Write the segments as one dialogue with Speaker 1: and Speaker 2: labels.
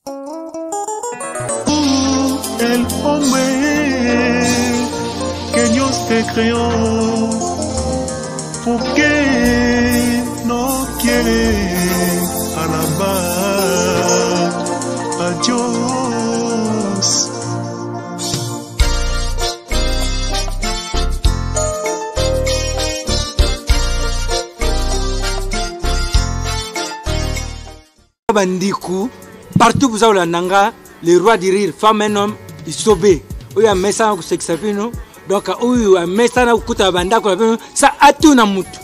Speaker 1: El hombre que Dios te creó, ¿por qué no quiere alabar a Dios?
Speaker 2: Bandiku, partout vous avez nanga, le roi du rire, femme et homme, il sauvé. Oya mesa na kusexapino, donc oya mesa na kuta banda ko bino, sa atu na mutu.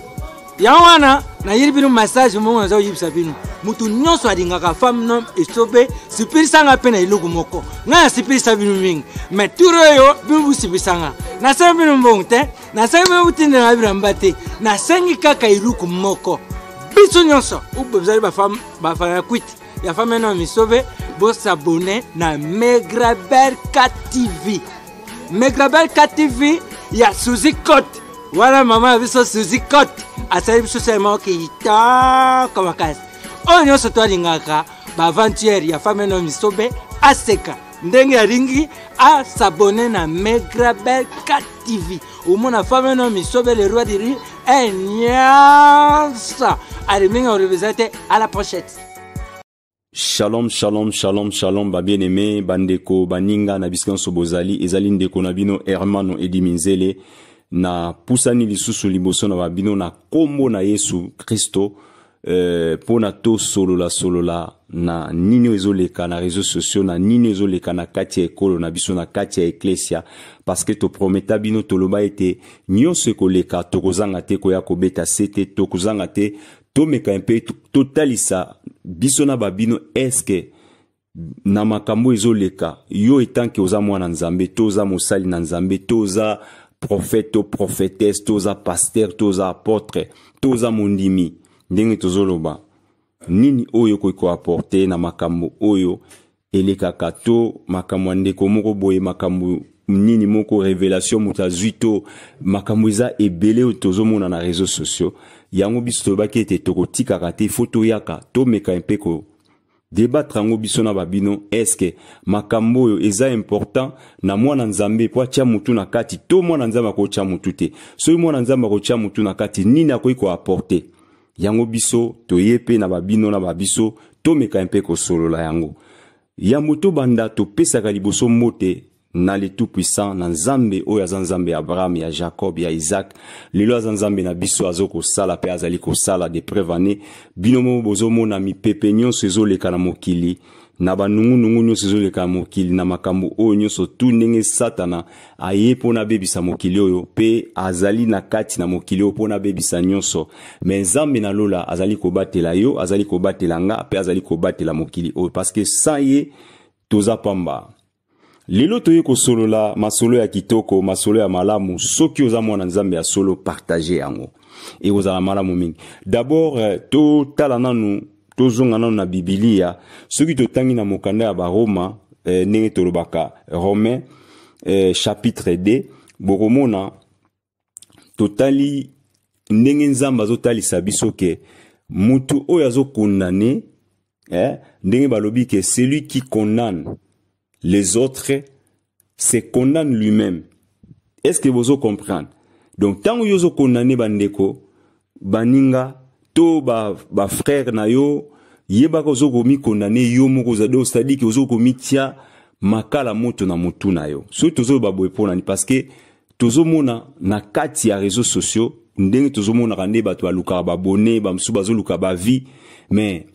Speaker 2: Ya wana na yiribino massage mo na yibisapino. Mutu nyonso adingaka femme homme et sauvé, sipiri sanga pena ilugu moko. Na sipiri sabino mingi, mais turo yo bibu sipiri sanga. Na sabino mbonte, na sabino utinde na birambate, na sengi kaka ilugu moko. Biso nyonso, vous allez ma femme quit. La femme non me sauver, vous s'abonner na Megrabel 4 TV. Megrabel 4 TV, il y a Suzy Cote. Voilà maman a vu ça Suzy Cote. A ça biso seulement qui ta comme casse. On yo soto lingaka, ba avant-hier, il y a femme non me sauver à seka. Ndenge ya ringi à s'abonner na Megrabel 4 TV. Au moins la femme non me sauver le roi de rire. Allez, à la prochaine.
Speaker 3: Shalom, shalom, shalom, shalom, ba bien-aimé, bandeko, baninga, na biskan sobozali, ezali ndeko na bino, hermano edi minzele, na pusani lisusu liboso na babino, na kombo na Yesu Christo, pona to solola, na nini ezoleka na réseaux sociaux, na nini ezoleka na kati ya ekolo, na biso na kati ya eklesia, parce que to prometa bino toloba ete, nyonso ekoleka, tokozanga te koya kobeta sete, tokozanga te, tomeka mpe totalisa biso na babino eske na makambo ezoleka yo etanke oza mwana nzambe toza mosali na nzambe toza prophète to prophétesse toza pasteur toza apôtre toza mondimi ndenge tozoloba nini oyo ko apporter na makambo oyo elekaka to makambo ndeko moko boye makambo nini moko révélation mutazwito makambo eza ebele tozomona na réseaux sociaux yango biso tobaki ete tokotikaka te foto yaka tomeka mpeko débattre yango biso na babino eske makambo oyo eza important na mwana nzambe po atia mutu na kati to mwana nzambe akotia mutu te soki mwana nzambe akotia mutu na kati nini akoki koapporte yango biso toyepe na babino na babiso tomeka mpeko solola yango ya moto banda topesaka liboso mote na le tout puissant na nzambe oyo aza nzambe ya Abraham ya Jacob ya Isaac lelo aza nzambe na biso azoko sala pe azali ko sala de prevane bino mo bozomona mipepe nyonso ezoleka na mokili na banungu nyonso ezoleka na mokili na makambo oyo nyonso tu ndenge satana aye pona bebisa mokili oyo pe azali na kati na mokili oyo pona bebisa nyonso me nzambe na lola azali kobatela yo azali kobatela nga pe azali kobatela mokili oyo parce que sans ye toza pamba. Lelo toye ko solola masolo ya kitoko masolo ya malamu soki oza mwana nzambe ya solo partager yango e ozala malamu mingi d'abord to tala nanu tozonga nanu na Biblia soki totangi na mokanda ya Baroma ndenge tolobaka Romains chapitre 2 bokomona totali ndenge nzambe azotalisa biso ke mutu oyo azokondane ndenge balobi ke celui qui condamne les autres se condamne lui-même. Est-ce que vous comprenez? Donc, tant que vous condamnez bandeko, baninga, to ba frère na yo, yeba ko zo komi condamné yo moko zado, c'est-à-dire que vous komi tia makala moto na motu na yo. So tozo ba boy pona ni parce que tozo mona na kati ya réseaux sociaux, ndenge tozo mona kande ba to aluka ba abonné, ba msu bazo luka ba vie, mais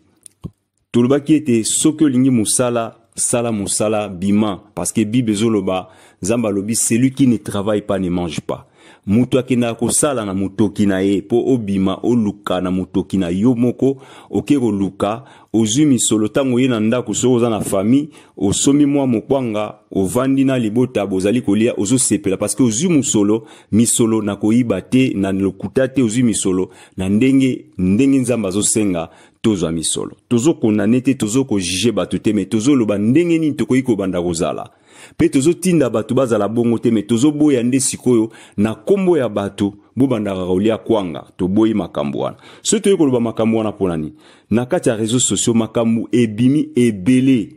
Speaker 3: toloba ki ete soko lingi musala sala musala bima parce que Bible zoloba zamba lobi celui qui ne travaille pas ne mange pas mutu akina ko sala na mutoki na ye po obima oluka na mutoki na yo moko okero luka ozumi solo tango ye na ndako so oza na famille osomi mwa mokwanga ovandi na libota bozali kolia ozo sepela parce que ozumi solo misolo na koyiba te na lokuta te ozumi solo na ndenge nzamba zo senga tozo misolo tozo kondane te tozo ko juger batu te mais tozo loba ndenge ni tokoyi ko banda kozala pe tozo tinda batu bazala bongo te mais tozo boya nde sikoyo na kombo ya batu bo banda kolia kwanga to boyi makambo wana so toyi ko loba makambo wana ponani na kati ya réseaux sociaux makambo ebimi ebele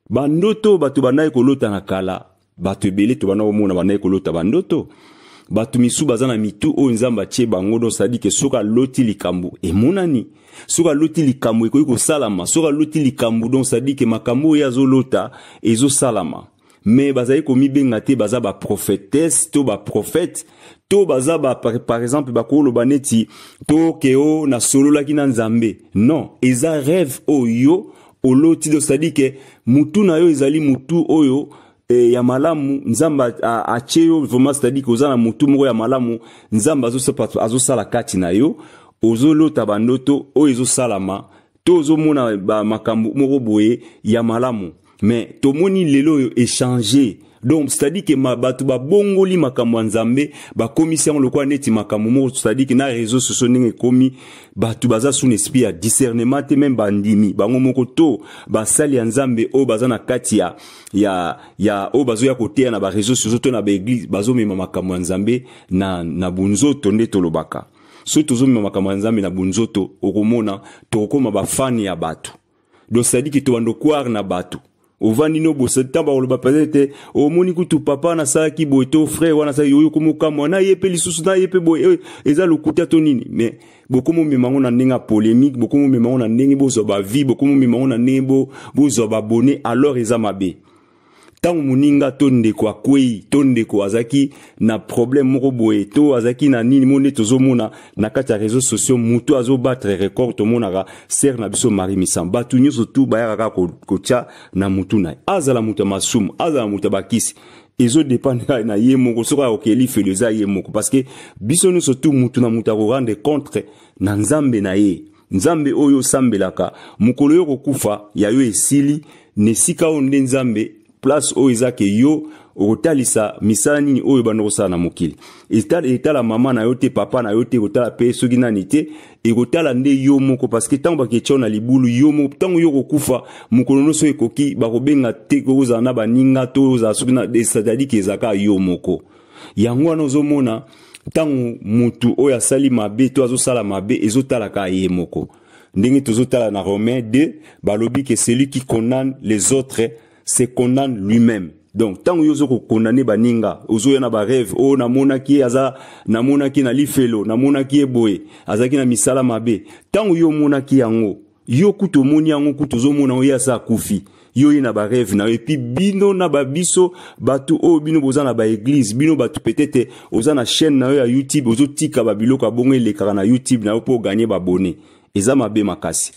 Speaker 3: bandoto bato banaye kolota na kala bato ebele to bana omona banaye kolota bandoto bato misu bazana mitu o nzamba tie bango do sadi ke soka loti likambu emonani soka loti likambu ekoki kosalama soka loti likambu don sadi ke makambo ya zolota ezo salama mais bazali komibenga te baza ba prophétesse to ba prophète to baza ba par exemple bakoloba neti to keo na solola ki na nzambe non eza rêve oyo oloti do sadi ke mutu na yo ezali mutu oyo ya malamu nzamba acheyo vraiment c'est-à-dire que na mutu moko ya malamu nzamba azo sala kati na yo ozolota bandoto o ezo salama to ozomona ba makambo moko boye ya malamu mais tomoni lelo yo échanger donc c'est-à-dire que bato ba bongoli makambo nzambe ba commission lokwa neti makambo moko c'est-à-dire que na réseaux sociaux ndenge komi bato baza sous esprit ya discernement te même bandimi bango moko to ba sali ya nzambe o baza na kati ya o bazo ya kotea na ba réseaux sociaux to na ba église bazo mema makambo nzambe na bunzoto nde tolobaka so tozo mema makambo nzambe na bunzoto okomona tokoma ba fan ya bato donc c'est-à-dire que to bando croire na bato ovani no bosa tamba oloba peut-être o moni kutu papa na sa ki boito frère wana sa yoyo komuka mona yepe lisusu na yepe boy eza lokuta to nini mais bokomo memango na ndinga polémique bokomo memango na ndingi bozo ba vie bokomo memango na nebo bozo ba bonnet alors eza mabe tangu muninga tonde kwa kwei tonde ko azaki na problème moko boye to azaki na nini monde tozomona na kati ya réseaux sociaux mutu azo battre record to monaka ser na biso Marie Misamba tu nyoso tu bayaka ko tia na mutu na azala mutu masumu azala mutu bakisi ezo dépendre na ye moko soka okeli feleza ye moko parce que biso nous surtout mutu na mutu ko rendre compte na nzambe na ye nzambe oyo sambelaka mukolo yo kokufa ya yo esili nesika onde nzambe place o izake yo otalisa misala nini oyo bando kosala na mokili etala mama na yo te papa na yo te kotala pe soki nani te ekotala nde yo moko parce que tango baketio na libulu yo moko tango yo kokufa mokolo nyonso ekoki bakobenga te kozala na baninga to ozala soki na c'est-à-dire ke ezaka yo moko yango wana ozomona tango mutu oyo asali mabe to azosala mabe ezotalaka ye moko ndenge tozotala na Romains 2 balobi ke celui qui condamne les autres se condamne lui-même. Donc tant que yozo ko condamner baninga ozo yana ba rêve o na mona ki aza na mona ki na lifelo na mona ki eboye azaki na misala mabe tant yo mona ki yango yo kuto moni yango kuto zo mona o yasa kufi yo ina ba rêve na et puis bino na ba biso batu o bino boza na ba église bino batu peut-être oza na chaîne na yo ya YouTube ozo tika ba biloko abongo elekara na YouTube na yo po gagner ba abonné eza mabe makasi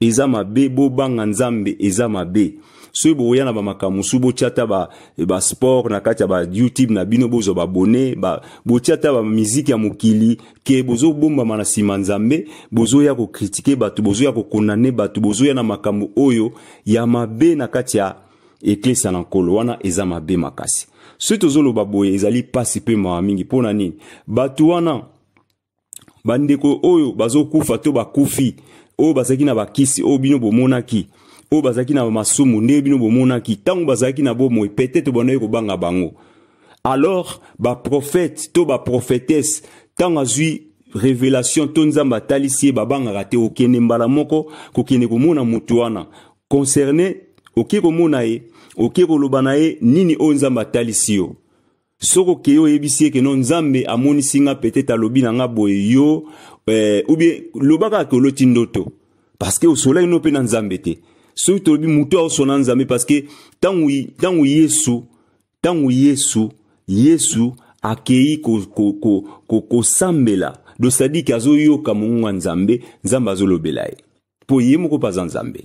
Speaker 3: eza mabe bo banga nzambe eza mabe so boya na ba makamusu bo tiata ba sport na kati ya ba YouTube na bino bozo ba abonné ba bo tiata ba musique ya mokili ke bozo bomba mana sima nzambe bozo ya ko critiquer batu bozo ya ko condamner batu bozo ya na makamu oyo ya mabe na kati ya eklesa na nkolo wana eza mabe makasi so tozolo baboye ezali pasi pe ma mingi pona nini batu wana bandeko oyo bazo kufa to bakufi o bazaki na bakisi o bino bomonaki o bazaki na masumu nde bino bomonaki tango bazaki na bomo peut-être bonaye ko banga bango alors ba prophète to ba prophétesse tango azui révélation to nzamba talisi babanga rate okene mbala moko kokene komona mutu wana concerné oke komona ye oke koloba na ye nini o nzamba talisi yo soko ke yo yebisi ke non nzambe amoni singa peut-être alobi na nga boye yo ou bien lobaka ke loti ndoto parce que au soleil no pe na nzambe te so tolobi mutu au sona nzambe parce que tangu Yesu akei ko sambela do sadi kazo yo kamunga nzambe azo lobela ye po yemo ko pa nzambe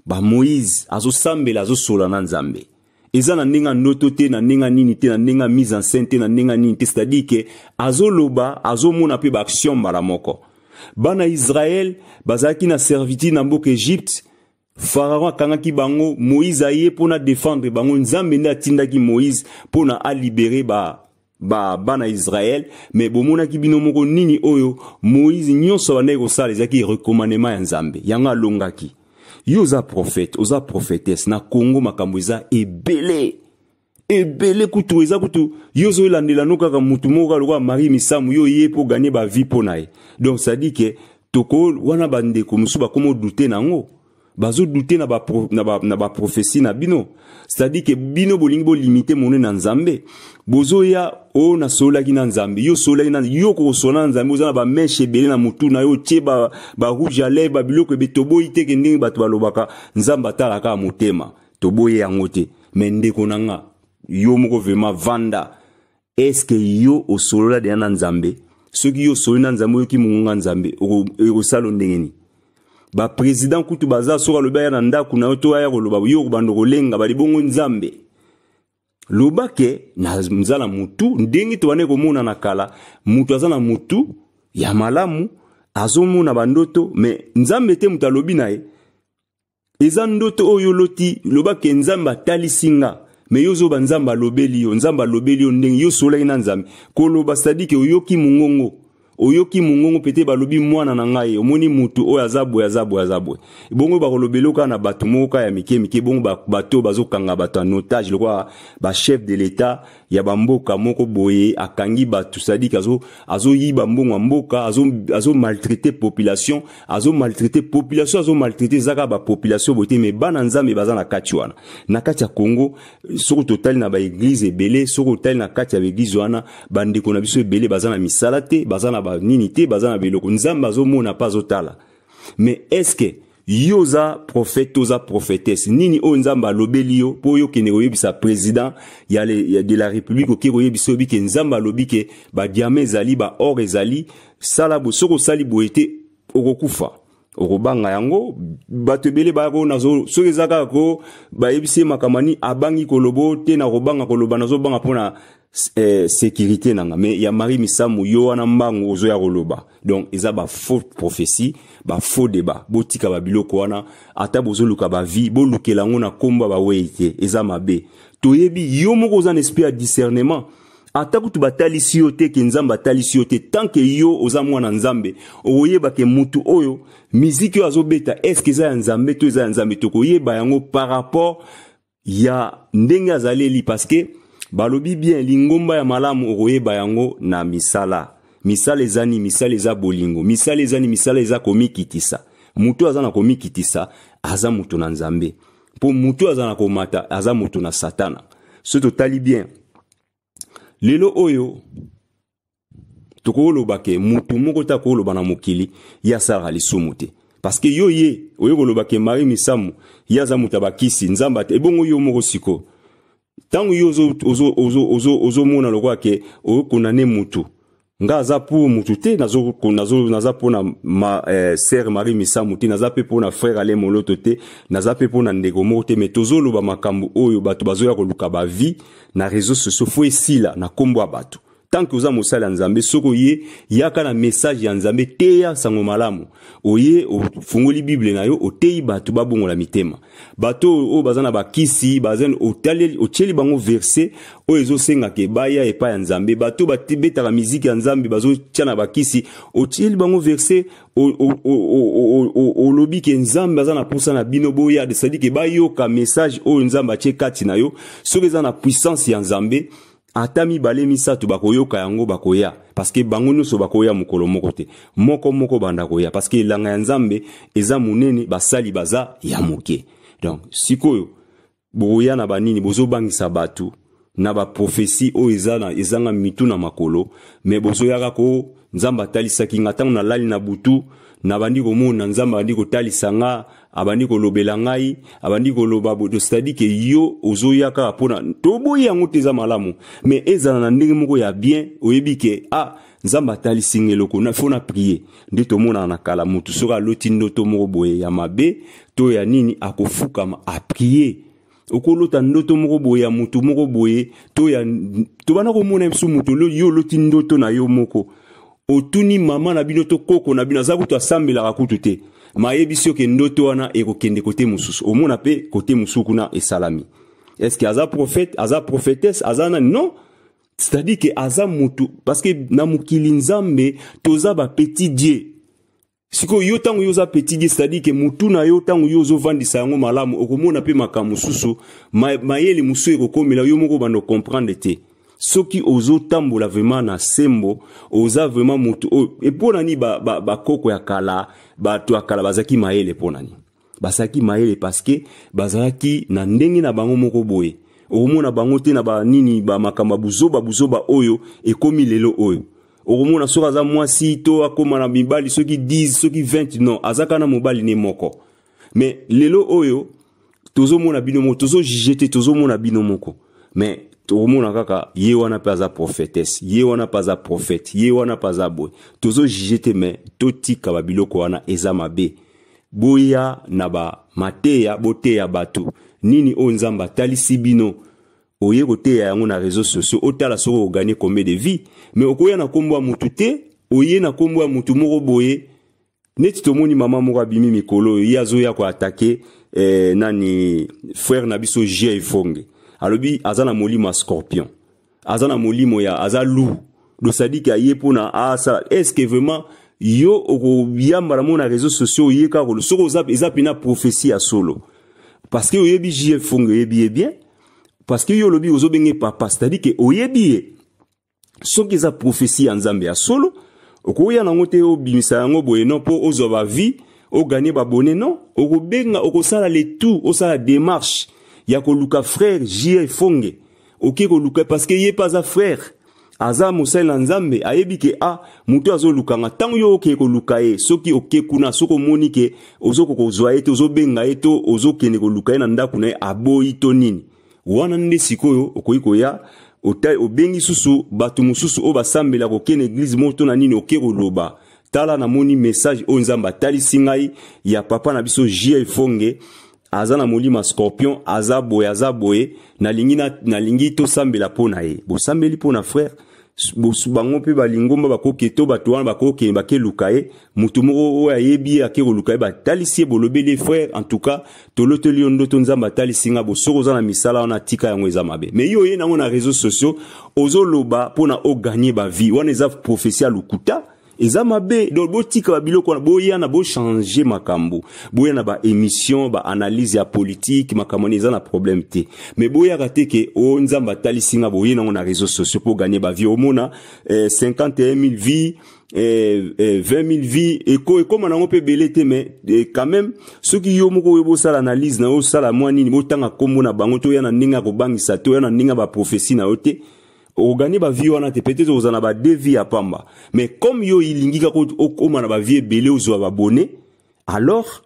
Speaker 3: ba Moïse azo sambela azo sola na nzambe eza na ndinga noto te na ndinga nini te na ndinga mise en scène te na ndinga nini te c'est-à-dire que azoloba azomona pe ba action mbala moko bana Israël bazaki na servitude na mboka Egypte Pharaon akangaki bango Moïse aye pona défendre bango nzambe nde atindaki Moïse pona a libérer bana Israël mais bomona ki bino moko nini oyo Moïse nyonso bana ko sala ezaki recommandement ya nzambe yanga longaki yo za prophète oza prophétesse na Congo makambo eza ebele kutu eza kutu yo zo landela no kaka mutu moko lokwa Marie Misamu yo ye po gagner ba vie po nae donc ça dit que toko wana bande ko musuba komo douter nango bazo douter na ba prophétie na bino. C'est-à-dire que bino bolingi bo limiter mone na nzambe. Bozo ya o na sola ki na nzambe. Yo sola ki na yo ko sona nzambe oza na ba meshe belé na mutu na yo tie ba rouge à lèvres ba biloko be tobo ite ke ndenge bato balobaka nzamba talaka motema. Tobo ye yango te. Mais ndeko nanga yo moko vraiment vanda. Est-ce que yo o solola de na nzambe? Ceux qui yo solola na nzambe yo ki munga nzambe o salo ndengeni. Ba président kutu baza soka loba ya nanda kuna to ya koloba yo bando kolenga bali bongo nzambe loba ke na mzala mutu ndengi to wane komona na kala mutu azana mutu ya malamu azomona bandoto me nzambe te mutalobi nae eza ndoto oyo loti loba ke nzamba talisinga me yozo banzamba lobeli yo nzamba lobeli yo ndengi yo sola ina nzambe koloba sadike oyoki mungongo oyoki mungongo pete balobi mwana na ngai omoni mutu oyo azabwe bongo bakolobelo ka na bato moka ya mike bongo bato bazokanga bato en otage lokwa ba chef de l'état ya bamboka moko boye akangi bato sadika azo yiba mbongo mboka azo maltraiter population azo maltraiter zaka ba population bote me bana nzambe bazana kati wana na kati ya Congo soko total na ba église ebele soko total na kati ya église wana bandeko na biso ebele bazana misala te bazana ba ninité bazana biloko nzamba azomona pas otala. Mais est-ce que yoza prophète oza prophétesse nini o nzamba lobeli yo po yo kene oyebisa président ya de la république oki oyebisa obi ke nzamba lobike ba diamant ezali ba or ezali sala bo soko sali boete okokufa okobanga yango bato ebele bako nazo soki ezaka ko bayebisi makamani abangi kolobo te na kobanga koloba nazo banga pona sécurité nanga mais ya mari misamu yo wana mbango ozo ya koloba donc eza ba faux prophétie ba faux débat botika ba biloko wana ata bozo luka ba vie bo lukela ngo na komba ba weite eza mabe toyebi yo moko oza esprit à discernement ata kutu batalisi yo te ke nzamba talisi yo te tant que yo oza mwana nzambe oyeba ke mutu oyo musique yo azobeta est-ce que eza ya nzambe to eza ya nzambe to koyeba yango par rapport ya ndenge azaleli parce que balobi bien lingomba ya malamu okoyeba yango na misala ezani misala eza bolingo misala ezani misala eza komikitisa mutu azana komikitisa aza mutu na nzambe po mutu azana komata aza mutu na satana so totali bien lelo oyo tokoloba ke mutu moko ta koloba na mokili ya sara lisumu te parce que yo ye oyo koloba ke mari misamu ya za mutu bakisi nzamba te ebongo yo moko siko tangu yo ozo mona lokwa ke o konane mutu nga za pour mutu te naza pona sœur Marie Misamu te naza pe pona frère Ale Moloto te naza pe pona ndeko moko te mais tozoloba makambo oyo bato bazoya koluka ba vie na réseaux sociaux fo esila na kombo ya bato tant que oza mosala nzambe soko ye yaka na message ya nzambe teya sango malamu oye ofungoli bible na yo oteyi bato babongola mitema bato o bazana bakisi bazana otali ocheli bango verset o ezosenga ke baya epa ya nzambe bato batibetaka miziki ya nzambe bazo tiana bakisi ocheli bango verset o lobi ke nzambe bazana pusa na bino boya de sadi ke bayoka message o nzambe atie kati na yo soki eza na puissance ya nzambe atami bale misatu bakoyoka yango bakoya parce que bango nyonso bakoya mokolo moko te moko banda koya parce que langa ya nzambe eza munene basali baza ya moke donc sikoyo boya na banini bozobangisa batu na ba prophétie o ezanga mitu na makolo mais bozoyaka ko nzamba talisaki ngatanga na lali na butu na bandi komona nzamba bandi kotalisanga abandi kolobela ngai abandi koloba bodo stadi ke yo ozoyaka pona toboyi yango teza malamu mais ezana na ndenge moko ya bien oyebi ke nzamba talisingelo ko na fona prier nde tomona na kala mutu soka loti ndoto moko boye ya mabe to ya nini akofukama a prier okolota ndoto moko boye ya mutu moko boye to bana komona msu mutu yo loti ndoto na yo moko otuni mama na bino to koko na bino azakutu asambela kakutu te mayebisio ke ndoto wana ekokende kote mususu omona pe kote musuku na esalami est-ce que aza prophète aza prophétesse azana non c'est-à-dire que aza mutu parce que na mukili nzambe toza ba petit dieu siko yo tangu yo za petit dieu c'est-à-dire que mutu na yo tangu yo zo vandisa yango malamu okomona pe makamususu mayele musu ekokomela yo moko bando comprendre te soki ozo tambola vraiment na sembo oza vraiment mutu et ponani ba koko ya kala ba to akala bazaki maele ponani basaki mayele parce que bazalaki na ndenge na bango moko boye okomona bango te na ba nini ba makamba buzoba oyo ekomi lelo oyo okomona soka za mwasi to akoma na mibali soki 10 soki 20 non azaka na mobali ne moko mais lelo oyo tozomona bino moko tozojijete tozomona bino moko mais tokomona kaka ye wana pa za prophétesse ye wana pa za prophète ye wana pa za boy tozojijete mais totika ba biloko wana eza mabe boya na ba mateya boteya bato nini o nzamba talisi bino oye koteya yango na réseaux sociaux otala soko o gagner combien de vie mais okoya na kombo ya mutu te oye na kombo ya mutu moko boye neti tomoni mama moko abimi mikolo ye azoya ko attaquer nani frère na biso J Ifonge alobi azana molimo scorpion azana molimo ya azalu do sadiki aye pona asa est-ce que vraiment yo okobiyamba na réseaux sociaux yeka ko soko ezapina prophétie ya solo parce que oyebi J Ifonge oyebi bien parce que yo lobi ozobenge papa c'est-à-dire que oyebi soki eza prophétie ya nzambe ya solo okoya na ngote obimisa yango boye non po ozoba vie o gagner ba bonne non okobenga okosala le tout osala démarche ya ko luka frère J Ifonge oké ko luka parce que yé pas a frère aza musela nzambe ayebi ke mutu azolukanga tango yo oké ko luka e soki oké kuna soko moni ke ozoko ko zwa ete ozobenga eto ozokene ko luka na ndaku na aboyi to nini wana nde sikoyo okoyiko ya obengi susu batu mususu o basambela ko kene église moto na nini oké ko loba tala na moni message o nzamba tali singai ya papa na biso J Ifonge aza na molima scorpion aza boye na lingi to sambela pona ye bo sambeli pona frère bo subango pe balingomba bakoketo bato wana bakoke bakeluka ye mutu moko o ayebi akero luka ye batalisi bolobeli frère en tout cas toloteli ondo to nzamba talisinga bo soko za na misala wana tika yango eza mabe mais yo ye nango na réseaux sociaux ozoloba pona o gagner ba vie wana eza prophétie ya lukuta eza mabe donc botika ba biloko na boya na bo changer makambo boya na ba émission ba analyse ya politique makambo eza na problème te mais boya kateke o nzamba talisinga boye na na réseaux sociaux pour gagner ba vie au mona 51 000 vies 20 000 vies et comme na ngope belete mais quand même ceux qui yo moko bo sala analyse na o sala moi nini botanga kombo na bango to ya na ninga ko bangisa to ya na ninga ba prophétie na ote o gagner ba vie wana te peut-être ozana ba deux vies à pamba mais comme yo ilingika ko okoma na ba vie belé ozwa ba bonné alors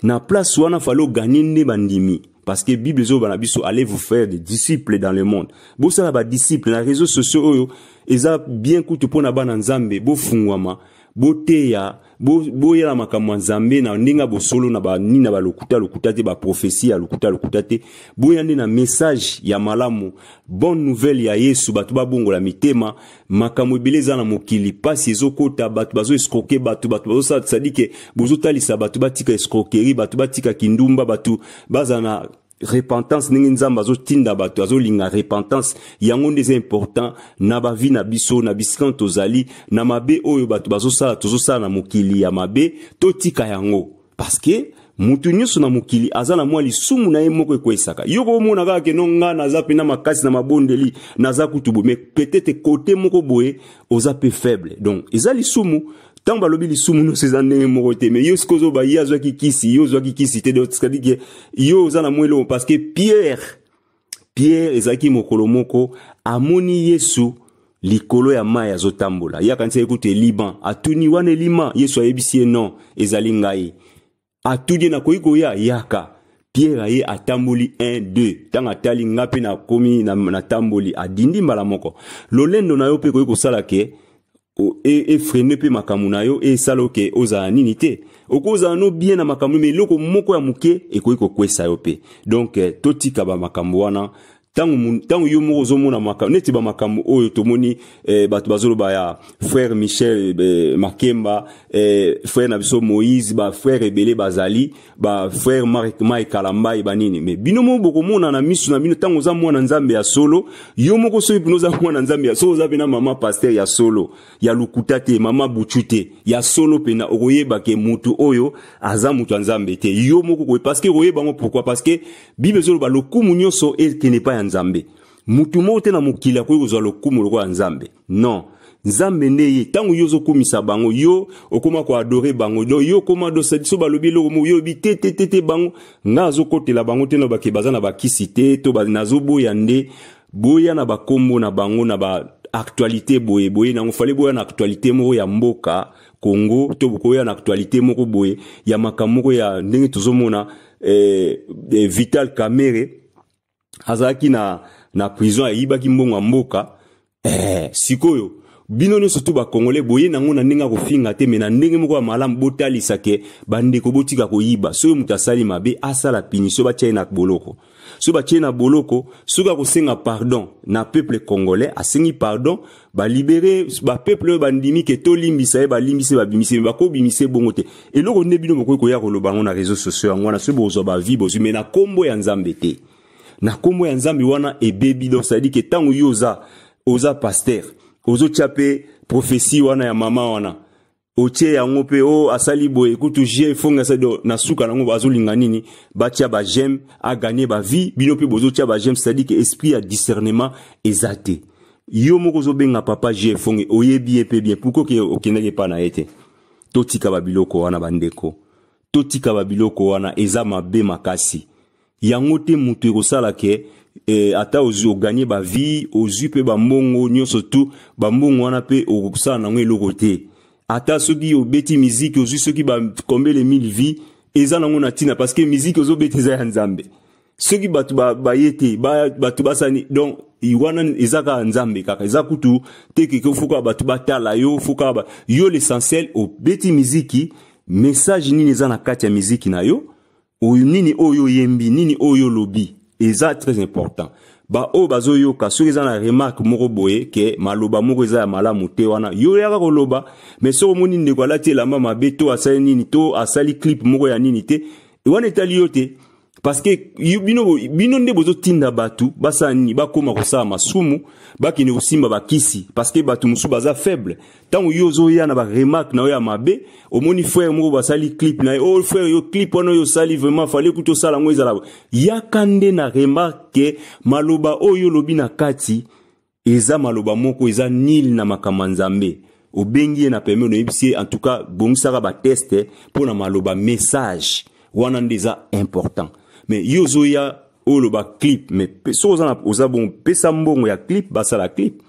Speaker 3: na place wana falo gagner ne bandimi parce que Bible zo bana biso allez vous faire des disciples dans le monde bo sala ba disciples na réseaux sociaux oyo eza bien kutu pona bana nzambe bo fungwama bo teya bo yela makambo nzambe na ndinga bo solo na ba nina ba lokuta te ba prophétie ya lokuta te bo yande na message ya malamu bonne nouvelle ya Yesu batu ba bongola mitema makambo ebeleza na mokili pasi ezokota batu bazo escroquer batu bazo sadike bozo talisa batu batika escroquerie batu batika kindumba batu bazana repentance ningi nzamba zo tinda bato azo linga repentance yango ndeze important na ba vie na biso na biskan tozali na mabe oyo bato bazo sala na mokili ya mabe to tika yango parce que mutu nyuso na mokili azana mwa lisumu na ye moko ekwesaka yoko mona kaka ke nonga naza pe na makasi na mabondeli naza kutubu mais peut-être côté moko boye oza pe faible donc ezali sumu tant balobi lisumu no sezane moko te mais yo skozo ba yazo kikisi yo zo kikisi te donc c'est dire yo za na mwelo parce que Pierre ezaki mokolo moko amoni Yesu likolo ya mai azotambola ya kanisa ekute Liban atuni wane lima Yesu ayebisi non ezali ngai atudi na koiko ya yaka Pierre aye atamboli 1 2 tanga tali ngapi na komi na tamboli adindi mbala moko lolendo na yo pe koiko sala ke et freiner pe makamu na yo et saloke oza nini te okoza no bien na makamu mais loko moko ya muke e koiko kwesa yo pe donc totika ba makambo wana tangu yo moko zo mona makambo neti ba makambo oyo tomoni bato bazolo ba ya frère Michel Makemba frère na biso Moïse ba frère ebele bazali ba frère Mike Kalamba banini mais binomo boko mona na misu na bino tangu za mwana nzambe ya solo yo moko so bino za mwana nzambe ya solo za bina mama pasteur ya solo ya lukutate mama buchute ya solo pena okoyeba ke mutu oyo aza mutu nzambe te yo moko ko parce que okoyeba ngo pourquoi parce que Bible zolo ba lokumu nyoso et que n'est pas nzambe mutu mote na mukila ko kozwa lokumu lokwa nzambe non nzambe nde ye tango yo ozokomisa bango yo okoma ko adorer bango do yo koma do sadiso balobi eloko mo yo bi te bango nga azokotela bango te no bake baza na bakisi te to nazoboya nde boya na bakombo na bango na ba actualité boye nango fale boya na actualité moko ya mboka Congo to boya na actualité moko boye ya makamoko ya ndenge tozomona Vital Kamerhe azaki na prison ayibaki mbongo mboka sikoyo bino nyonso to ba Congolais boye nango na ndenge kofinga te mena ndenge moko ya malamu botalisa ke bandeko botika koyiba so mutasali mabe asala punition ba tshena boloko so ba tshena boloko suka kosenga pardon na peuple congolais asengi pardon ba libérer ba peuple bandimi ke to limbisa e ba limbise ba bimise ba ko bimise bongo te eloko nde bino boko ko ya koloba ngo na réseaux sociaux ngwana so bozo ba vie bozo mena kombo ya nzambe te na kombo ya nzambe wana ebebi donc ça dit que tango yoza oza pasteur ozo tchape prophétie wana ya mama wana otie yango pe o asali boye kutu je fonga sa do na suka nango bazolinga nini batia ba j'aime a gagner ba vie bino pe bozo tia ba j'aime c'est-à-dire que esprit à discernement ezate yo moko zo benga papa je fonga oyebi pe bien pourquoi que okendeke pa na ete totika ba biloko wana bandeko totika ba biloko wana eza mabe makasi yango te mutu ekosala ke ata ozu gagner ba vie ozu pe ba mbongo nyonso tu ba mbongo wana pe okusala nango eloko te ata soki obeti musique ozu soki ba combien les 1000 vies eza nango na tina parce que musique ozo beti za nzambe soki batu ba yete batu basani donc iwana ezaka nzambe kaka eza kutu teke ko fuka batu batala yo fuka ba yo l'essentiel obeti musique message nini eza na kati ya musique na yo nini oyo yembi nini oyo lobi eza très important ba o bazo yoka soki eza na remarque moko boye ke maloba moko eza ya malamu te wana yo yaka koloba mais so moni ndeko alati elamba mabe to asali nini to asali clip moko ya nini te wana etali yo te parce que bino nde bozo tinda batu basani bakoma kosala masumu bakini kosimba bakisi parce que batu musu baza faible tango yo zo ya na ba remarque na yo ya mabe omoni frère moko basali clip na oh frère yo clip wana yo sali vraiment fallait kuto sala ngo ezala yakande na remarque maloba oyo lobi na kati eza maloba moko eza nil na makamanzambe obengi na permet no yebisi en tout cas bongisaka ba test pour na maloba message wana ndeza important mais yozo ya olo ba clip mais so oza bon pesa mbongo ya clip basa la clip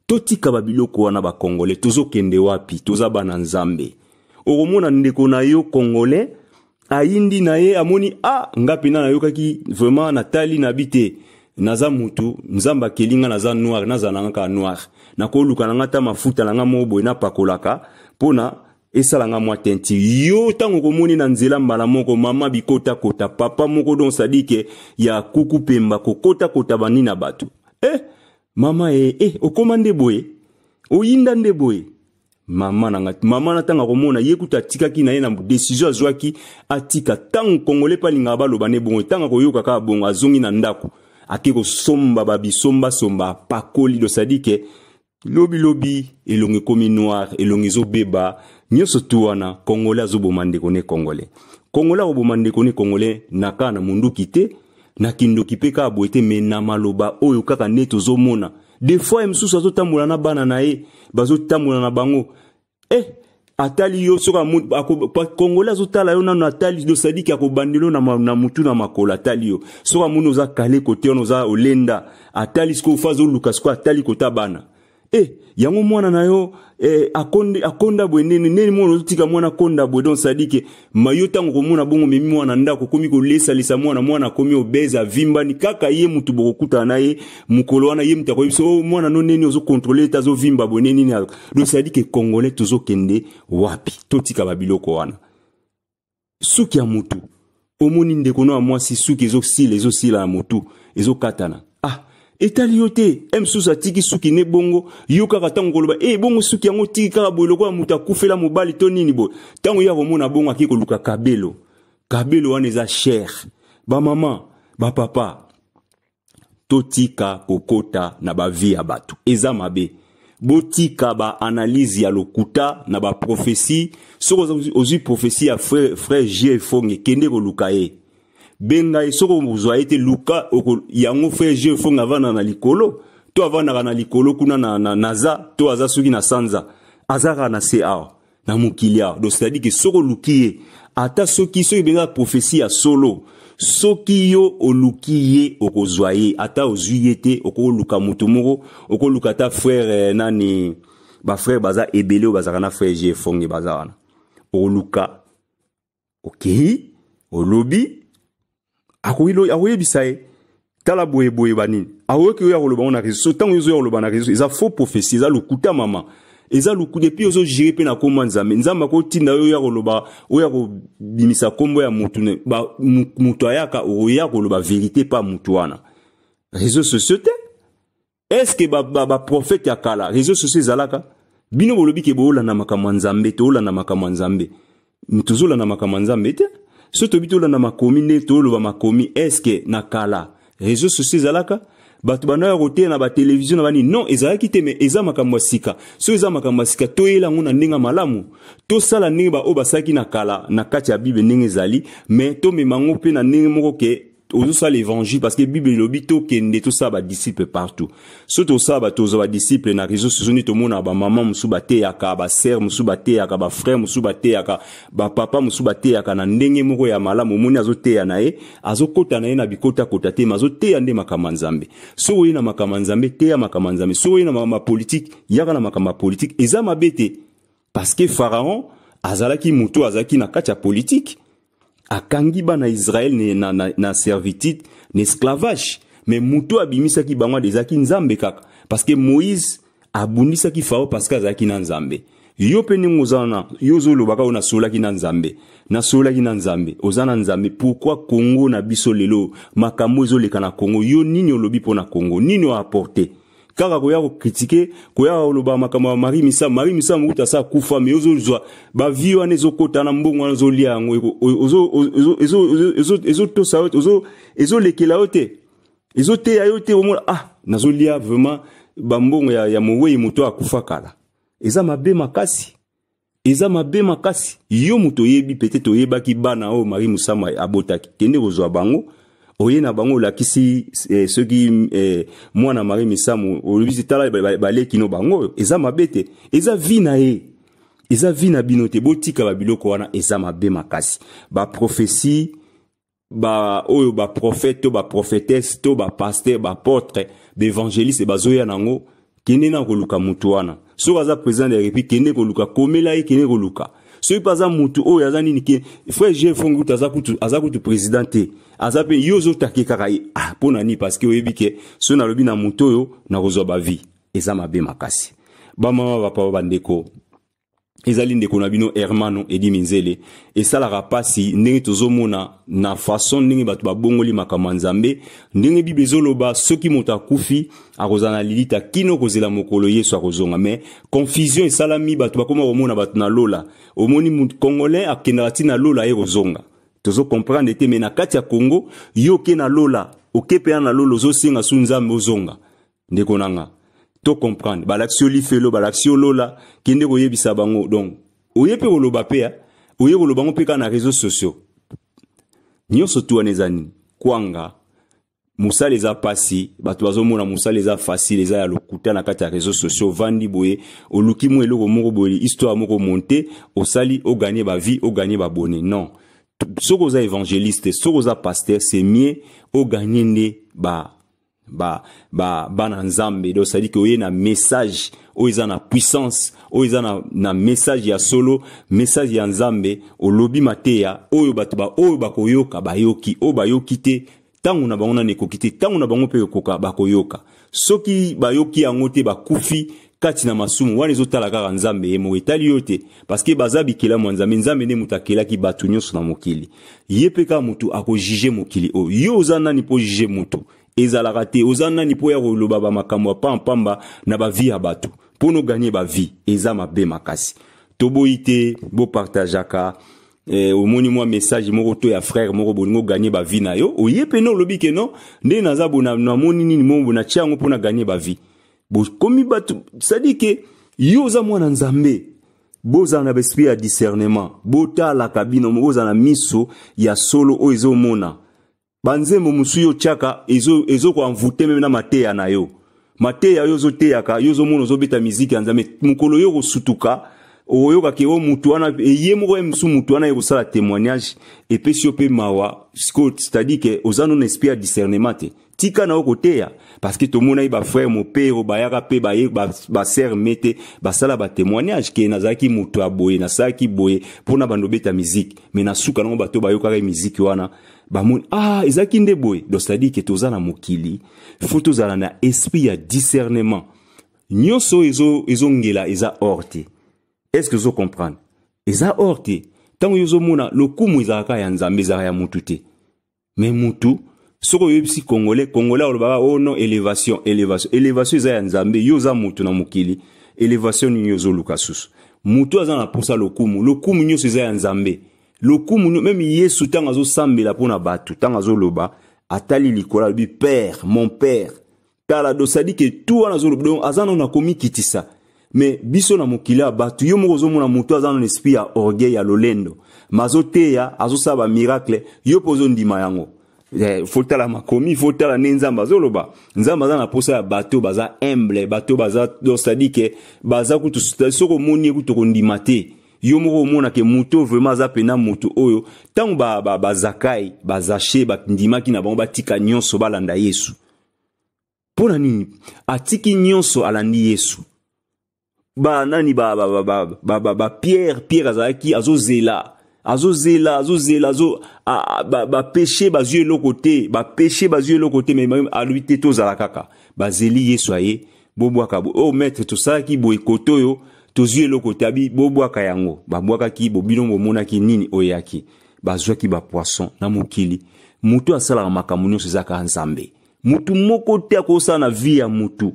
Speaker 3: totika ba biloko wana ba congolais tozo kende wapi toza bana nzambe okomona ndeko na yo congolais aindi na ye amoni ngapi na yokaki vraiment natali na bite naza mutu nzamba kelinga naza noir naza nanga noir nakoluka nanga ta mafuta nanga mobo na pakolaka pona esalanga mwa tenti yo tango komoni na nzela mbala moko mama bikota kota papa moko don sadike ya kuku pemba kokota kota banina batu mama okomande boye oyinda nde boye mama na tanga komona yekuta tikaki na ye na décision azwaki atika tango congolais palinga baloba ne bongo tanga koyoka ka bongo azongi na ndako akeko somba babisomba somba pakoli do sadike lobi elongi komi noir elongi zo beba nyoso tuwana congolais azobomande kone congolais obomande kone congolais naka na mundu kite na kindoki pe ka boete mena maloba oyo kaka neto zomona des fois emsusu azotambola na bana na ye bazotambola na bango atali yo soka congolais azotala yo nano atali do sadiki akobandelo na mutu na makola atali yo soka muno za kale kote ono za olenda atali sko fazo lukas ko atali kota bana yango mwana na yo akonda bwe nene mwana tika mwana konda bwe don sadike mayo tango komona bongo memi mwana ndako komi ko lesa mwana komi obeza vimba ni kaka ye mutu bokuta na ye mukolo wana ye mutako biso mwana no nene ozo contrôler tazo vimba bwe nene don sadike congolais tozo kende wapi totika babiloko wana suki ya mutu omoni ndeko no mwasi suki ezo sila ya mutu ezo katana etali yote emsusa tiki suki ne bongo yoka katango koloba bongo suki yango tiki kaka boloko ya muta kufela mobali to nini bo tango ya komona bongo akiko luka kabelo wana eza cher ba mama ba papa totika kokota na ba vie ya batu eza mabe botika ba analyse ya lokuta na ba prophétie soko ozu prophétie ya frère J Fonge kende ko luka benga isoko muzwa ete luka yango frère J Fonge avana na likolo to avandaka na likolo kuna na naza to aza soki na sanza azaka na se awa na mokili awa. Donc c'est-à-dire que soko oluki ye ata soki benga prophétie ya solo soki yo oluki ye okozwa ye ata ozwi ye te okoluka mutu moko okoluka ata frère nani ba frère baza ebele bazaka na frère J Fonge baza wana okoluka okei olobi akoyebisa ye tala boye banini awoki oyo akoloba na réseau tango yo akoloba na réseau eza faux prophétie eza lokuta mama eza lokuta depuis ozo gérer pe na kombo nzambe ko tinda oyo akoloba oyo akobimisa kombo ya mutu ne ba mutu ayaka oyo akoloba vérité pas mutu wana réseaux sociaux te est-ce que ba prophète ya kala réseaux sociaux zalaka bino bolobi ke bola na makamwa nzambe to ola na makamwa nzambe mtuzola na makamwa nzambe te so to bitola na makomi ne to lo ba makomi est-ce que na kala réseaux sociaux zalaka batu bana ya roté na ba télévision na bani non ezalaki te mais eza makamwa sika so eza makamwa sika to yela ngona ndinga malamu to sala ndinga ba obasaki na kala na kati ya bible ndinga ezali mais to memango pe na ndinga moko ke ozo sa l'évangile parce que bible lobi to kende to sa ba disciple partout so to sa ba to ba disciple na réseaux sociaux ni to mona ba maman musu ba te yaka ba sœur musu ba te yaka ba frère musu ba te yaka ba papa musu ba te yaka na ndenge moko ya malamu moni azo te ya na ye azo kota na ye na bikota kota te mazo te ya nde makama nzambe so we na makama nzambe te ya makama nzambe so we na makama politique yaka na makama politique eza mabete parce que pharaon azalaki mutu azalaki na kati ya politique akangi bana Israël na servitude na esclavage mais mutu abimisaki bango dezaki nzambe kaka parce que Moïse abundisaki Pharaon parce que azalaki na nzambe yo peni ngozana yo zolobaka ona solaki na nzambe ozana nzambe pourquoi Congo na biso lelo makambo ezoleka na Congo yo nini olobi pona Congo nini o apporter kaka koya ko critiquer koya oloba makambo Marie Misa muta sa kufa mais ozozwa ba vie wana ezokota na mbongo wana zolia yango ezo to sa ezo lekela yote ezo te ya yote omo nazolia vraiment ba mbongo ya mowe muto akufa kala eza mabe makasi yo muto yebi peut-être oyebaki bana o Marie Musama abotaki kende kozwa bango oye na bango lakisi ceux qui mwana Marie Misamu olobisi tala baleki no bango eza mabete eza vina eza vina binote botika babiloko wana eza mabe makasi ba prophétie ba oyo ba prophète ba prophétesse to ba pasteur ba apôtre d'évangéliste bazoya nango kende na koluka mutu wana so baza président de la République kende koluka komela kende koluka so paza mutu oyo aza nini ke frère J Fongo aza kutu président te aza pe yozo takeka pona ni parce que oyebi ke so na lobi na mutu oyo na kozwa ba vie eza mabe makasi ba mama ba papa bandeko ezali ndeko na bino Hermano Edi Minzele esala rapasi ndenge tozomona na façon ndenge batu babongoli makambo nzambe ndenge bible ezoloba soki moto akufi akozana lilita kino kozela mokolo Yesu akozonga mais confusion esalami batu bakoma komona batu na lola omoni congolais akenda tina lola ekozonga tozo comprendre te mais na kati ya Congo yo ke na lola okepe na lola ozosinga su nzambe ozonga ndeko nanga to comprendre balaxio lifelo balaxio lola kende koyebisa bango donc oyepe koloba pe oye koloba ngo pe na réseaux sociaux nyonso tu anezani kwanga musala eza pasi batu bazomona musala eza facile eza ya lokuta na kati ya réseaux sociaux vandi boye oluki mo eloko moko boye histoire moko monter osali o gagner ba vie o gagner ba bonnet non soko za évangéliste soko za pasteur c'est mieux o gagner ne bana nzambe do ça dit que oye na message oyo na puissance oyo na message ya solo message ya nzambe olobi mateya oyo batu oyo bakoyoka bayoki o bayoki te tangu na bango na nekokite tangu na bango pe koka bakoyoka soki bayoki yango te bakufi kati na masumu wana ezotala kaka nzambe emo etali yote parce que bazabi kila nzambe ne mutakela ki batu nyonso na mokili yepeka mutu akojije mokili o yo ozana ni po jije mutu ezalaka te ozana ni po ya koloba ba makambo pamba na ba vie ya batu pour no gagner ba vie eza mabe makasi toboite bo partageaka omoni moi message moko to ya frère moko bolingo gagner ba vie na yo oyepe no lobi ke no nde naza bona na moni nini mo na chiango pour na gagner ba vie bo komi batu ça dit que yo za mwana nzambe boza na esprit ya discernement bota la kabino boza na miso ya solo o ezomona banzembo musuyo chaka ezo ko envoûter même na mateya na yo mateya yo ozoteyaka yo ozomona ozobeta miziki ya nzambe mokolo yo kosutuka oyokaki o mutu wana ye moko msu mutu wana ekosala témoignage epesi yo mpe mawa c'est-à-dire que oza non esprit ya discernement te tika na okoteya parce que tomona ye bafrère mopero bayaka mpe baser mete basala batémoignage ke nazalaki mutu ya boye nasalaki boye mpona bando beta miziki me nasuka nango bato bayokaka miziki wana bamoni ezalaki nde boye donc c'est-à-dire que toza na mokili faut tozala na esprit ya discernement nyonso ezongela eza hors te. Est-ce que vous comprenez? Eza hors te. Tango yozo mona lokumu ezalaka ya nzambe ezalaka ya mutu te. Mais mutu soko yebisi congolais olobaka oh non élévation eza ya nzambe yoza mutu na mokili élévation ni yozo lukasusu. Mutu aza na posa lokumu nyonso eza ya nzambe. Lokumu même Yesu tango azo sambela pona batu tango azo loba atali likola bi père mon père. Tala do sadi que tout wana azo loba azana na komi kitisa. Mais biso na mokila batu yo moko zomona mutu azana na esprit ya orgueil ya lolendo mazoteya azosaba miracle yo pozo ndima yango fotala makomi fotala nenzamba azoloba nzamba azana posa ya bato baza humble bato baza c'est-à-dire que baza kutu soko moni kutu kondima te yo moko mona ke mutu vraiment aza pena mutu oyo tango bazakai bazache bandimaki na bango batika nyonso balanda Yesu pona nini atiki nyonso alandi Yesu nani Pierre azalaki azozela péché bazue lokote mais aluite tozala kaka bazeli Yesu aye bobwaka maître tosalaki boye kotoyo tozue lokote abi bobwaka yango babwakaki bobino bomonaki nini oyaki bazwaki poisson na mokili mutu asalaka makambo nyonso ezaka nzambe mutu moko te akosala na vie ya mutu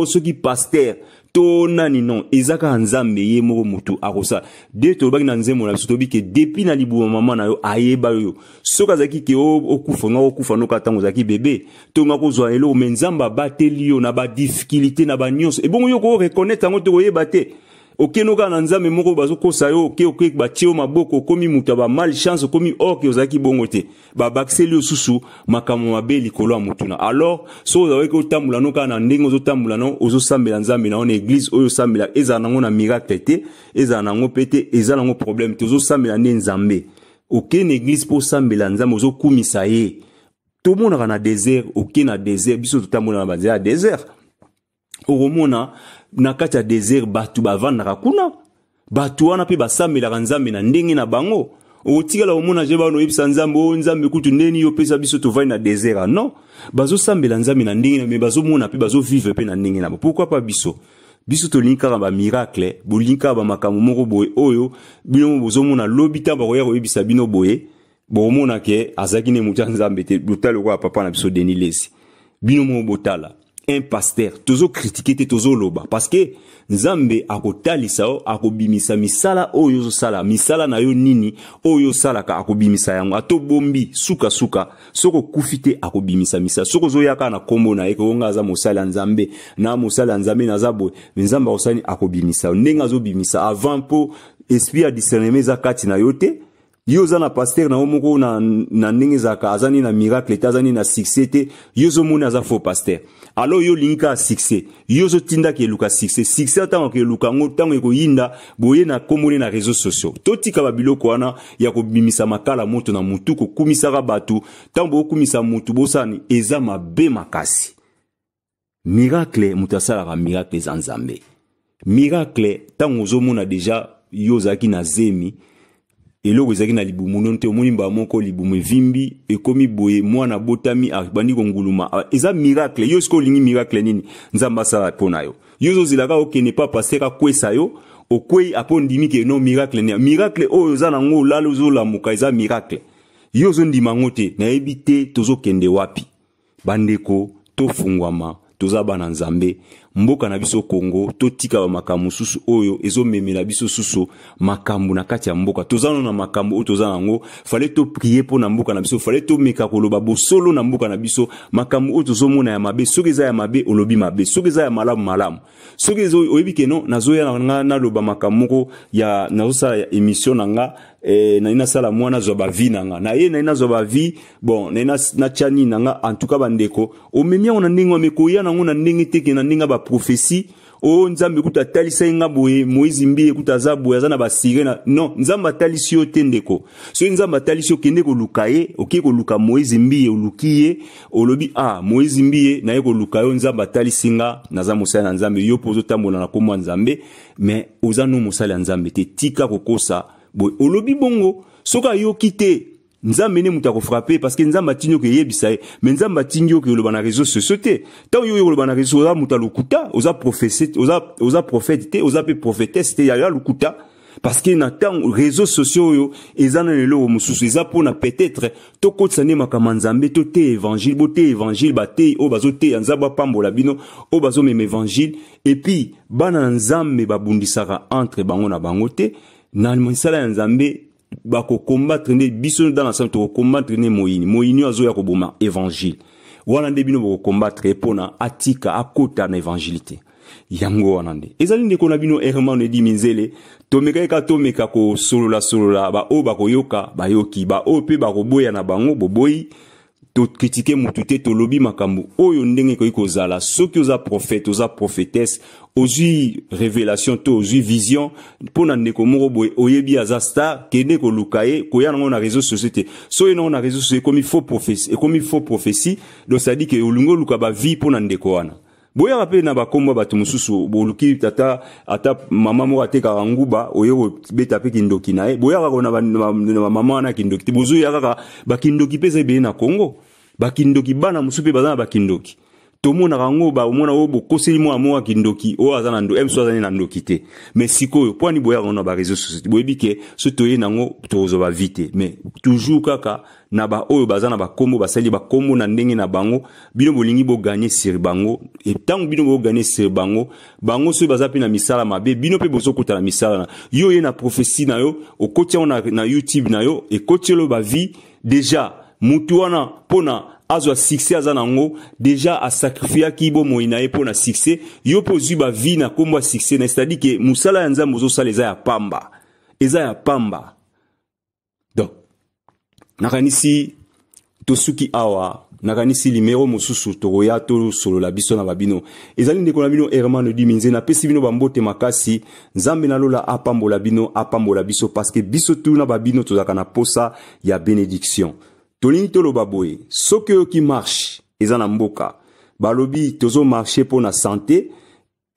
Speaker 3: soki pasteur to nani non ezaka nzambe ye moko mutu akosa de to baki na nzembo na biso to bike depuis na libu mama na yo ayeba yo soka zaki ke okufa no katango zaki bébé to ngako zwa elo menzamba bateli yo na ba difficulté na ba nyonso e bongo yo ko reconnaître ngo to koyeba te okenoka na nzambe moko bazokosa yo oke batio maboko komi mutu ba malchance komi oke ozaki bongo te bakseli yo susu makambo mabe likolo ya mutuna alors so ozaweki otambula no kana ndenge ozotambula no ozosambela nzambe na église oyo sambela eza nango na miracle te eza nango pete eza nango problème te ozosambela nde nzambe okene église po sambela nzambe ozokumisa ye tomonaka na désert na désert biso totambola na banzela ya désert okomona na kati ya désert batu bavandaka kuna batu wana pe basambelaka nzambe na ndenge na bango otikala omona je bano yebisa nzambe kutu ndeni yo pesa biso tovai na désert non bazosambela nzambe na ndenge na me bazomona pe bazovivre pe na ndenge na pourquoi pas biso tolinkaka ba miracle bolinka ba makambo moko boye oyo bino bozomona lobita bakoya koyebisa bino boye bomona ke azaki ne mutu nzambe te botalo kwa papa na biso Denis Lesi bino mo botala un pasteur tozo critiquer te tozo loba parce que nzambe akotalisa o akobimisa misala oyo sala misala na yo nini oyo sala ka akobimisa yango atobombi suka soko kufite akobimisa misala soko zoyaka na kombo na eko ngaza mosala nzambe na mosala nzambe na zabo nzamba osani akobimisa ndenga zo bimisa avant po esprit ya discernement za kati na yote yo za na pasteur na omoko na ndenge zaka azani na miracle tazani na succès te yo zo mona za faux pasteur alors yo linka succès yo zo tinda ke luka succès atango ke luka ngo tango eko yinda boye na komone na réseaux sociaux totika babiloko wana ya kobimisa makala moto na mutu ko kumisaka batu tango okumisa mutu bosani eza mabe makasi miracle mutasala miracle za nzambe miracle tango zo mona déjà yo zaki na zemi eloko ezaki na libumu nonte omoni mba moko libumu vimbi ekomi boye mwana botami abandi konguluma eza miracle yo siko lingi miracle nini nzamba sala pona yo zozilaka okene pa pasera kwesa yo okwei apondimi ke no miracle oyo za nango lalo zolamuka eza miracle yo zo ndima ngote na ebite tozo kende wapi bandeko tofungwama tozaba na nzambe mboka na biso Congo to tika ba makambu susu oyo ezo memela biso susu makambu na kati ya mboka tozana na makambu o tozana ngo fallait to prier pour na mboka na biso fallait to meka koloba bosolo na mboka na biso makambu o tozomona ya mabe soki eza ya mabe olobi mabe soki eza ya malamu malamu soki ezo oyebike no nazoya na loba makambu ya nazosa ya émission nanga na ina sala mwana zo ba vie nanga na ye na ina zo ba vie bon na ina na chani nanga en tout cas bandeko o memia ona ndingo mekoya na ngona ndingi teke na ndinga ba prophétie o nzambe kuta talisa inga boye Moïse mbi kuta zabu ya zana ba sirena non nzamba talisi yo tendeko so nzamba talisi yo kende ko lukaye oki ko luka Moïse mbi olukiye olobi Moïse mbi na ye ko lukayo nzamba talisinga na za musala nzambe yo pozo tambola na komwa nzambe mais ozano musala nzambe te tika kokosa boy olobi bongo soka yo kite nzambe ne muta ko frapper parce que nzamba tinyo ke yebisa mais nzamba tinyo ke loba na réseaux sociaux te tant yo loba na réseaux za muta lukuta oza prophète oza prophète te oza pe prophétesse te ya lukuta parce que na tant réseaux sociaux yo ezana lelo mususu eza pona peut-être to kotsane makama nzambe to te évangile ba te o bazo te nzamba pambola bino o bazo meme évangile et puis bana nzambe babundisaka entre bango na bango te na monsala ya nzambe bako combattre ne biso dans l'ensemble to combattre ne moyini azo ya koboma évangile wana nde bino bako combattre pona atika akota na évangilité yango wana nde ezali ndeko na bino Herman Edi Minzele tomeka ko solola ba o bako yoka ba yoki ba o pe bako boya na bango boboyi to critiquer mutu te to lobi makambu oyo ndenge ko ikozala soki oza prophète oza prophétesse ozui révélation to ozui vision pona ndeko moko boye oyebi aza star kende ko lukaye ko ya na réseaux sociaux so eno na réseaux sociaux comme il faut prophétie donc ça dit que olungo luka ba vie pona ndeko wana boya rappel na bakomba batu mususu boluki tata ata mama mo ateka nguba oyo beta pe kindoki nae boya ka kona mama na kindoki bozo ya kaka bakindoki pese be na Congo bakindoki bana musupe bazana bakindoki tomona rango ba omona obo koseli mo amoa kindoki o azana ndo emso azana na ndoki te mais sikoyo pwani boya kona ba réseaux sociaux boyebike so toye nango tozo ba vite mais toujours kaka na ba oyo bazana ba kombo basali ba kombo na ndenge na bango bino bolingi bo gagner sur bango et tant bino bo gagner sur bango so bazapi na misala mabe bino pe bozo kota na misala na yo ye na prophétie na yo o kotia na YouTube na yo et kotielo ba vie déjà mutu wana pona azwa succès azanango déjà a sacrifier kibo moinae pona succès yo pozu ba vie na kombo succès na c'est-à-dire que musala ya nzambo zo sala eza ya pamba donc nakanisi tosuki awa nakanisi limero mususu toroya to solo la biso na babino ezali ndeko na bino Herman Edi Minzele na pesi bino bambote makasi nzambe na lola apambola biso parce que biso tu na babino tozaka na posa ya bénédiction tolini tolo baboye soki ki marche ezana mboka balobi tozo marcher pour na santé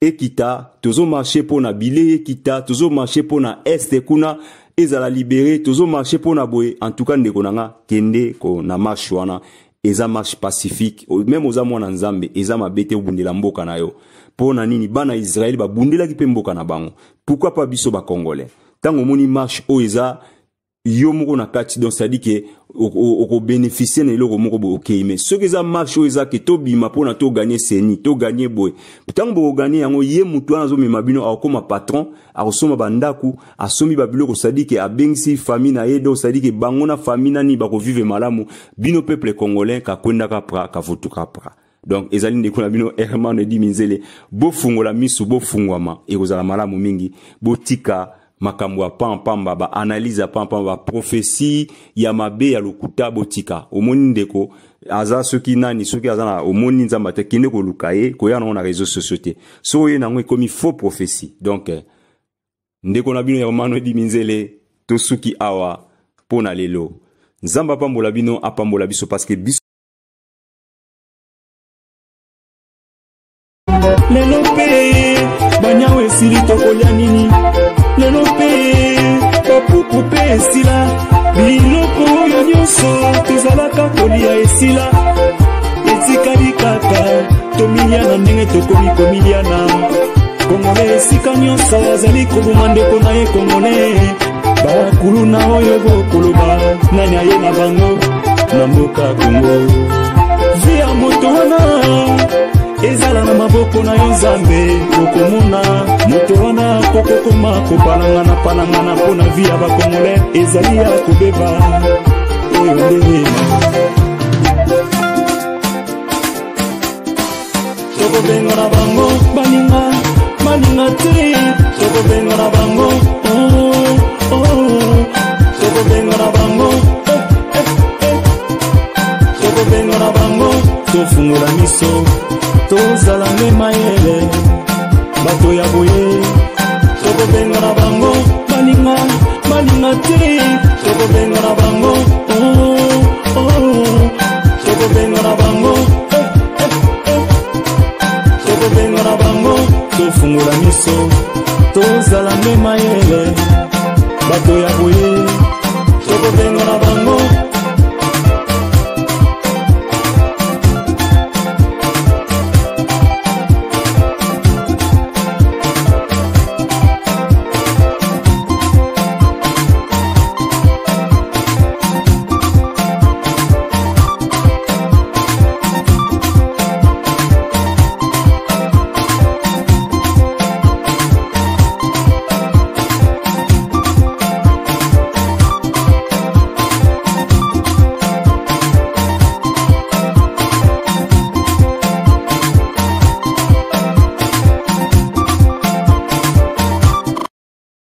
Speaker 3: ekita tozo marcher pour na bile ekita tozo marcher pour na este kuna ezala libéré tozo marcher pour na boye en tout cas ndeko nanga kende ko na marche wana eza marche pacifique même oza mwana nzambe eza mabete obundela mboka na yo pona nini bana Israël babundela ki pe mboka na bango pourquoi pas biso ba congolais tango moni marche o eza yo moko na kati donc ça dit que o bénéficier na eloko moko bo okay mais ce que ça marche o eza que to bima pona to gagner seni to gagner boy tant bo gagner yango ye mutu anazo mema bino akoma patron akosoma bandako asomi babiloko ça dit que abengisi famille na ye donc ça dit que bango na famille nani ba ko vivre malamu bino peuple congolais ka kwenda ka pra ka votuka pra donc ezali ndeko na bino Herman Edi Minzele bo fungola misu bo fungwama ekozala malamu mingi botika makambo ya pampamba ba analyse ya pampamba prophétie ya mabe ya lokuta botika omoni ndeko aza soki nani soki azana omoni nzamba te kinde ko lukaye ko yana na réseaux sociaux te so ye nango comme faux prophétie donc ndeko na bino Herman Edi Minzele tosuki awa pona lelo nzamba pambola bino apambola biso parce que biso
Speaker 4: lelo pe banyawe sili tokolia nini lelo pe bapuku pe esila biloko oyo nyonso tozalaka kolia esila etikali kaka tomilia na ndenge tokomi komiliana kongole esika nyonso azali koboma ndeko na ye kongole bakulu na oyo bokoloba nani aye na bango na mboka Kongo vi ya moto wana ezala na mabo maboko na yo nzambe okomona moto wana kokokoma kopalangana mpona vi ya bakongole ezali ya kobeba oyo nde tokobenga na bango baninga te tokobenga na bango tokobenga na bango tokobenga na bango tofungola miso tozala nde mayele bato ya boye tokobenga na bango baninga te tokobenga na bango tokobenga na bango tokobenga na bango tofungola miso tozala nde mayele